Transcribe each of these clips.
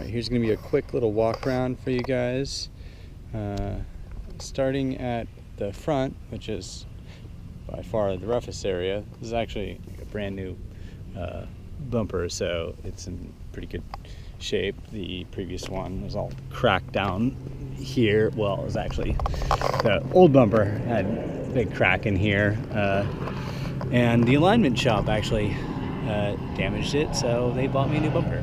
Alright, here's going to be a quick little walk around for you guys. Starting at the front, which is by far the roughest area. This is actually a brand new bumper, so it's in pretty good shape. The previous one was all cracked down here. Well, it was actually the old bumper had a big crack in here, and the alignment shop actually damaged it, so they bought me a new bumper.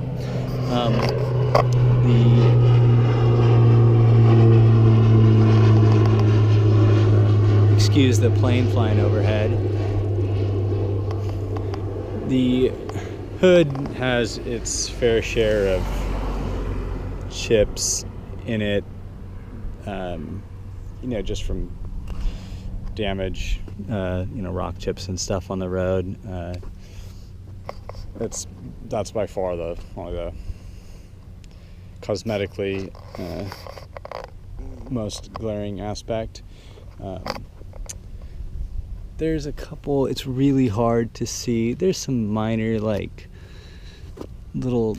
Excuse the plane flying overhead. The hood has its fair share of chips in it, just from damage, rock chips and stuff on the road. That's by far only the cosmetically most glaring aspect. There's a couple, it's really hard to see. There's some minor little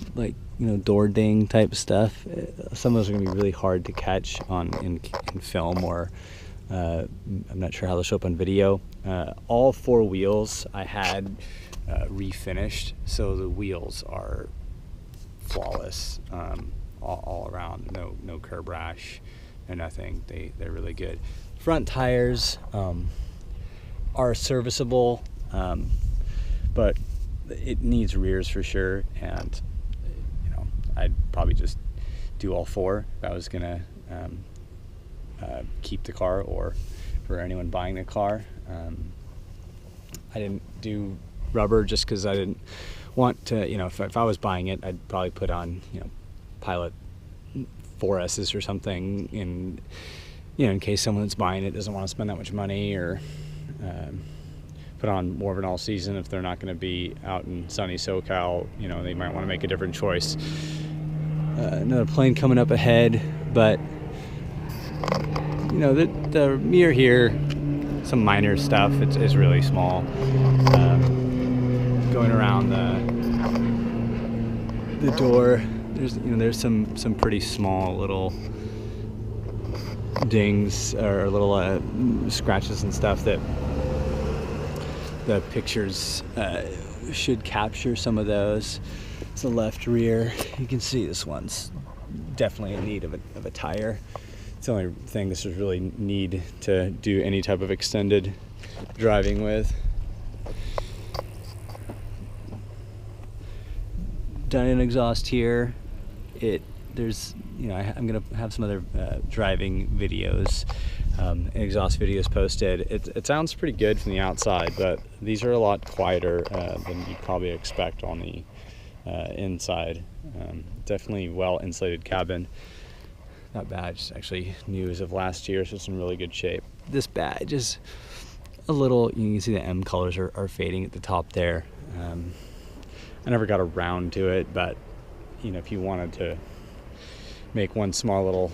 door ding type stuff. Some of those are gonna be really hard to catch in film, or I'm not sure how they'll show up on video. All four wheels I had refinished, so the wheels are flawless all around. No curb rash, no nothing. They're really good. Front tires are serviceable, but it needs rears for sure, and I'd probably just do all four if I was gonna keep the car, or for anyone buying the car. I didn't do rubber just because I didn't want to, if I was buying it, I'd probably put on Pilot 4S's or something, in case someone that's buying it doesn't want to spend that much money, or put on more of an all season if they're not going to be out in sunny SoCal. They might want to make a different choice. Another plane coming up ahead, but the mirror here, some minor stuff. It's really small. Going around the door, there's some pretty small little dings or little scratches and stuff that the pictures should capture some of those. It's the left rear. You can see this one's definitely in need of a tire. It's the only thing this is really need to do any type of extended driving with. Done exhaust here. I'm gonna have some other driving videos, exhaust videos posted. It sounds pretty good from the outside, but these are a lot quieter than you'd probably expect on the inside. Definitely well insulated cabin. That badge is actually new as of last year, so it's in really good shape. This badge is a little, you can see the M colors are fading at the top there. I never got around to it, but if you wanted to make one small little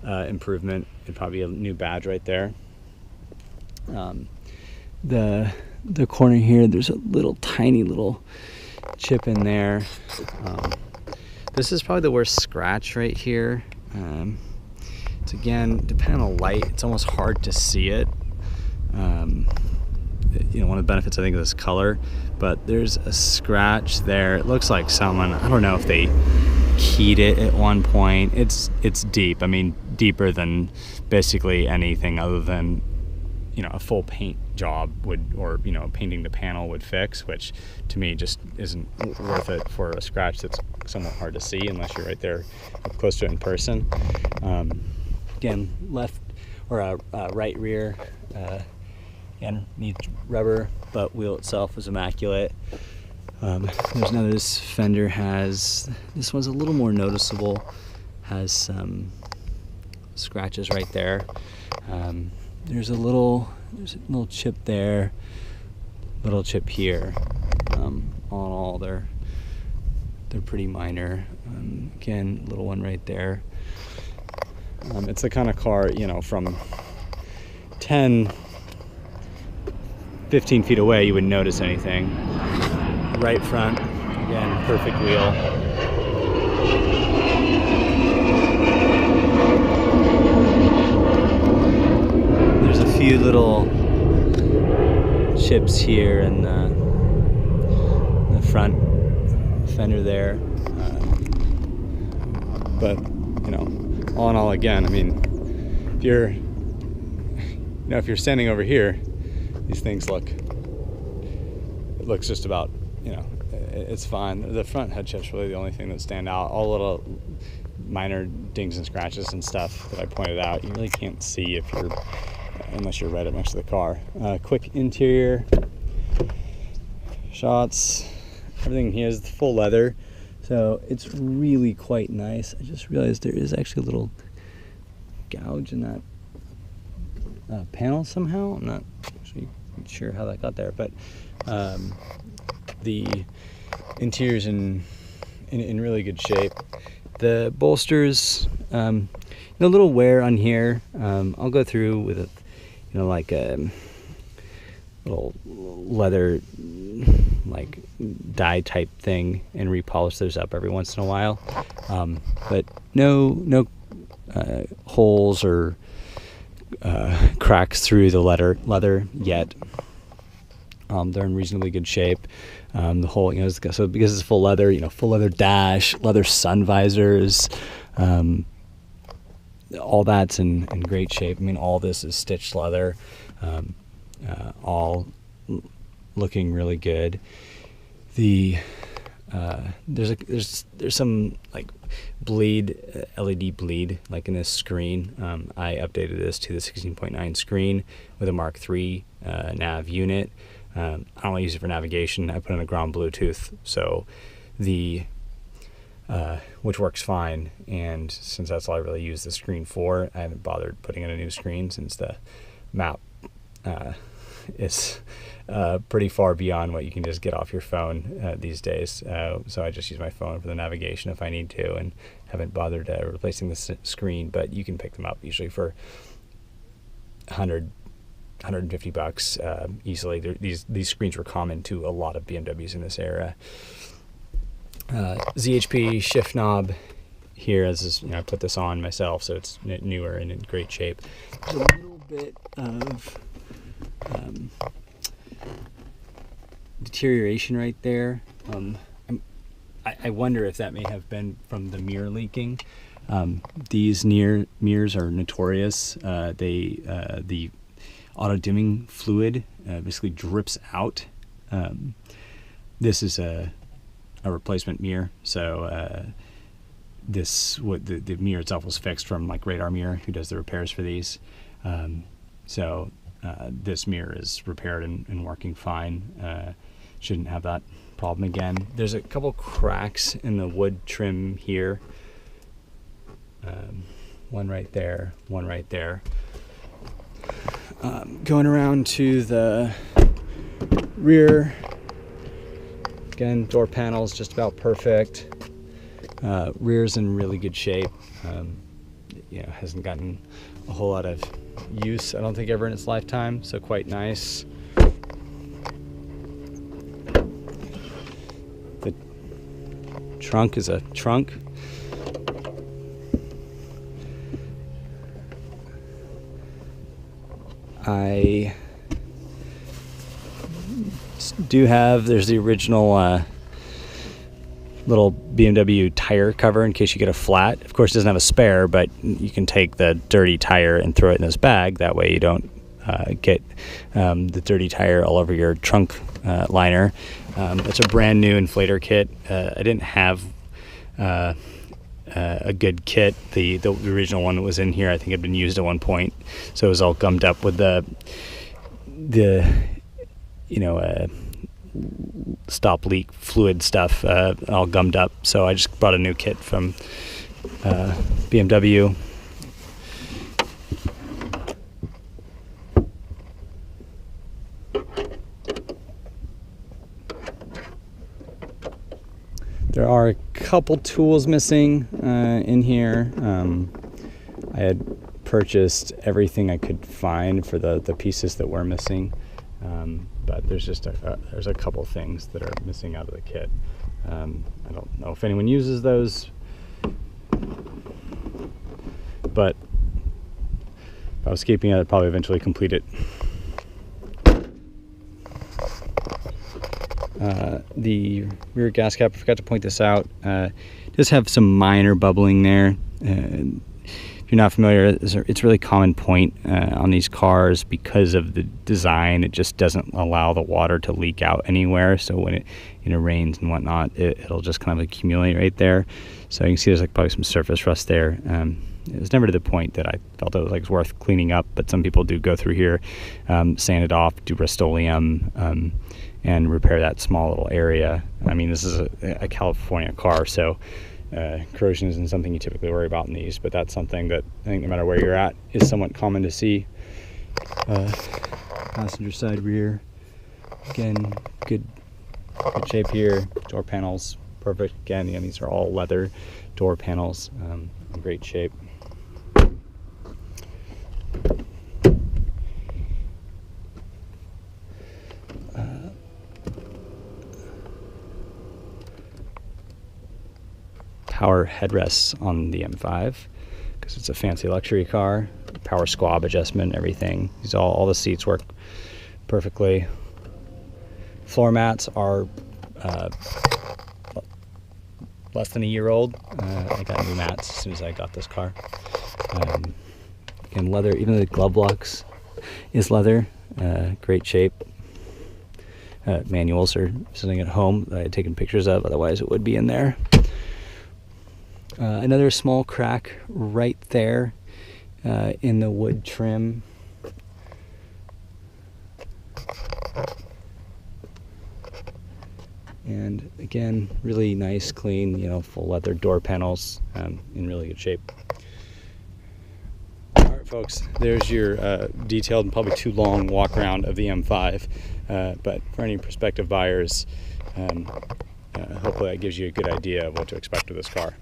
improvement, it'd probably be a new badge right there. The corner here, there's a tiny little chip in there. This is probably the worst scratch right here. It's again, depending on the light, it's almost hard to see it. One of the benefits I think of this color, but there's a scratch there. It looks like someone, I don't know if they keyed it at one point. It's deep. I mean, deeper than basically anything other than a full paint job would, or painting the panel would fix, which to me just isn't worth it for a scratch that's somewhat hard to see unless you're right there up close to it in person. Again, left or right rear again needs rubber, but wheel itself is immaculate. There's another, this fender this one's a little more noticeable, has some scratches right there. There's a little chip there, little chip here. All in all, they're pretty minor. Again, little one right there. It's the kind of car, from 10-15 feet away you wouldn't notice anything. Right front, again, perfect wheel. There's a few little chips here in the front fender there, but you know, all in all, again, I mean, if you're standing over here, these things it looks just about, you know, it's fine. The front head chip's really the only thing that stand out. All little minor dings and scratches and stuff that I pointed out, you really can't see if you're, unless you're right up next to the car. Quick interior shots. Everything here is full leather, so it's really quite nice. I just realized there is actually a little gouge in that panel somehow. I'm not actually sure how that got there, but the interior's in really good shape. The bolsters, a little wear on here. I'll go through with a, like a little leather like dye type thing and repolish those up every once in a while, but no holes or cracks through the leather yet. They're in reasonably good shape. The whole, so because it's full leather, full leather dash, leather sun visors, all that's in great shape. I mean, all this is stitched leather, all looking really good. There's some like bleed, LED bleed, like in this screen. I updated this to the 16.9 screen with a Mark III nav unit. I don't use it for navigation. I put in a ground Bluetooth, so which works fine. And since that's all I really use the screen for, I haven't bothered putting in a new screen since the map is pretty far beyond what you can just get off your phone these days. So I just use my phone for the navigation if I need to, and haven't bothered replacing the screen. But you can pick them up usually for $150 easily. These screens were common to a lot of BMWs in this era. ZHP shift knob here, I put this on myself, so it's newer and in great shape. There's a little bit of deterioration right there. I wonder if that may have been from the mirror leaking. These mirrors are notorious. The auto dimming fluid basically drips out. This is a replacement mirror, so the mirror itself was fixed from like Radar Mirror, who does the repairs for these. So this mirror is repaired and working fine. Shouldn't have that problem again. There's a couple cracks in the wood trim here. One right there, one right there. Going around to the rear, again, door panel's just about perfect. Rear's in really good shape. Hasn't gotten a whole lot of use, I don't think, ever in its lifetime, so quite nice. The trunk is a trunk. I do have, there's the original little BMW tire cover in case you get a flat. Of course, it doesn't have a spare, but you can take the dirty tire and throw it in this bag. That way you don't get the dirty tire all over your trunk liner. It's a brand new inflator kit. I didn't have a good kit. The original one that was in here, I think, had been used at one point, so it was all gummed up with the stop leak fluid stuff, all gummed up. So I just brought a new kit from BMW. There are a couple tools missing in here. I had purchased everything I could find for the pieces that were missing, but there's just a couple things that are missing out of the kit. I don't know if anyone uses those but if I was keeping it, I'd probably eventually complete it. The rear gas cap, I forgot to point this out, does have some minor bubbling there. If you're not familiar, it's a really common point on these cars because of the design. It just doesn't allow the water to leak out anywhere. So when it rains and whatnot, it'll just kind of accumulate right there. So you can see there's like probably some surface rust there. It was never to the point that I felt it was worth cleaning up, but some people do go through here, sand it off, do Rust-Oleum, and repair that small little area. I mean, this is a California car, so corrosion isn't something you typically worry about in these, but that's something that I think no matter where you're at is somewhat common to see. Passenger side rear, again, good shape here. Door panels, perfect. Again, these are all leather door panels, in great shape. Power headrests on the M5 because it's a fancy luxury car. Power squab adjustment, everything. All the seats work perfectly. Floor mats are less than a year old. I got new mats as soon as I got this car. Again, leather. Even the glove box is leather. Great shape. Manuals are sitting at home that I had taken pictures of. Otherwise, it would be in there. Another small crack right there in the wood trim. And again, really nice, clean, full leather door panels, in really good shape. All right, folks, there's your detailed and probably too long walk around of the M5. But for any prospective buyers, hopefully that gives you a good idea of what to expect with this car.